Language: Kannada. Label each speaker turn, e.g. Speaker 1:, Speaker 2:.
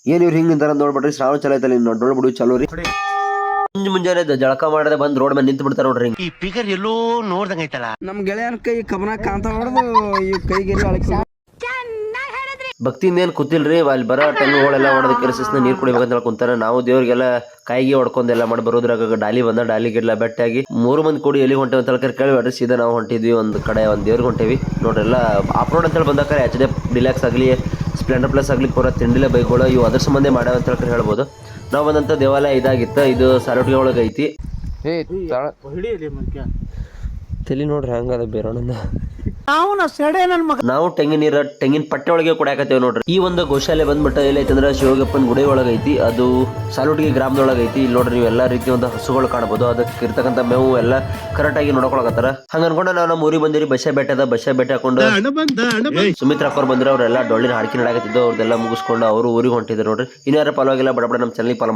Speaker 1: ಏನ್ ಇವ್ರು ಹಿಂಗ್ ನಿಂತಾರ ನೋಡ್ಬಿಡ್ರಿ. ಶ್ರಾವಣ ಚಲ ಐತಲ್ಲ ನೋಡ್ ಬಿಡು ಚಲೋ ರೀ. ಮುಂಜಾನೆ ಜಳಕ ಮಾಡದೆ ಬಂದ್ ರೋಡ್ ಮೇಲೆ ನಿಂತು ಬಿಡ್ತಾರ ನೋಡ್ರಿ.
Speaker 2: ಈ ಫಿಗರ್ ಎಲ್ಲೋ ನೋಡ್ದಂಗ ಐತಲ್ಲ.
Speaker 3: ನಮ್ ಗೆಳೆಯನ ಕೈ ಕಬನ ಕಾಂತ ಹೊಡೆದು ಈ ಕೈಗೆರಿ ಅಳಕಿ
Speaker 1: ಭಕ್ತಿಯಿಂದ ಏನ್ ಕೂತಿಲ್ರಿ. ಅಲ್ಲಿ ಬರೋ ಟೆಂಗುಗಳೆಲ್ಲ ಹೊಡೆದ ಕೆರೆಸಿಸ್ನ ನೀರ್ ಕುಡಿಬೇಕಂತ ಕುಂತಾರ. ನಾವು ದೇವ್ರಿಗೆಲ್ಲ ಕಾಯಿಗೆ ಹೊಡ್ಕೊಂಡೆಲ್ಲ ಮಾಡಿ ಬರೋದ್ರಾಗ ಡಾಲಿ ಬಂದ ಡಾಲಿಗೆಲ್ಲ ಬೆಟ್ಟಾಗಿ 3 ಮಂದಿ ಕೂಡಿ ಎಲ್ಲಿ ಹೊಂಟೇವಿ ಅಂತ ಕೇಳಿಬಿಡ್ರಿ. ಸೀದಾ ನಾವು ಹೊಂಟಿದ್ವಿ ಒಂದ್ ಕಡೆ ಒಂದ್ ದೇವ್ರಿಗೆ ಹೊಂಟೇವಿ ನೋಡ್ರಿ. ಎಲ್ಲ ಆಫ್ ರೋಡ್ ಅಂತೇಳಿ ಬಂದಾಕ HD ಡಿಲಾಕ್ಸ್ ಆಗಲಿ ಸ್ಪ್ಲೆಂಡರ್ ಪ್ಲಸ್ ಆಗಲಿ ಪೂರ ತಿಂಡಿಲೆ ಬೈಕ್ಗಳು ಇವು ಅದ್ರ ಸಂಬಂಧ ಮಾಡ್ಯಾವ ಅಂತ ಹೇಳ್ಬೋದು. ನಾವು ಬಂದಂತ ದೇವಾಲಯ ಇದಾಗಿತ್ತು. ಇದು ಸಾಲೋಟಿಗೆ ಒಳಗೆ ಐತಿ. ತಲೆ ನೋಡ್ರಿ ಹಂಗದ ಬೇರೋಣ. ನಾವು ತೆಂಗಿನ ಪಟ್ಟೆ ಒಳಗೆ ಕುಡಿಯಾಕತ್ತೇವ್ ನೋಡ್ರಿ. ಈ ಒಂದು ಗೋಶಾಲೆ ಬಂದ್ಬಿಟ್ಟು ಎಲ್ಲೈತಿ ಅಂದ್ರೆ ಶಿವಗಪ್ಪನ ಗುಡಿ ಒಳಗೆ ಐತಿ. ಅದು ಸಾಲುಟಿಗೆ ಗ್ರಾಮದೊಳಗೆ ಐತಿ. ಇಲ್ಲಿ ನೋಡ್ರಿ ನೀವು ಎಲ್ಲಾ ರೀತಿಯ ಒಂದು ಹಸುಗಳು ಕಾಣಬಹುದು. ಅದಕ್ಕೆ ಇರ್ತಕ್ಕಂಥ ಮೇವು ಎಲ್ಲ ಕರೆಕ್ಟ್ ಆಗಿ ನೋಡ್ಕೊಳಕತ್ತಾರ. ಹಂಗ ಅನ್ಕೊಂಡು ನಾವು ನಮ್ಮ ಊರಿಗೆ ಬಂದಿರಿ. ಬಸ್ಸೆ ಬೆಟ್ಟ ಹಾಕೊಂಡು ಸುಮಿತ್ರ ಅಕ್ಕವ್ರು ಬಂದ್ರೆ ಅವರೆಲ್ಲ ಡೊಳ್ಳಿನ ಹಾಡ್ಕಿ ನಡಾಕತ್ತಿದ್ದು. ಅವ್ರದೆಲ್ಲ ಮುಗಿಸ್ಕೊಂಡು ಅವರು ಊರಿಗೆ ಹೊಂಟಿದ್ರು ನೋಡ್ರಿ. ಇನ್ಯಾರ ಫಾಲೋ ಆಗಿಲ್ಲ ಬಡ ನಮ್ಮ ಚಾನಲ್ ಫಾಲೋ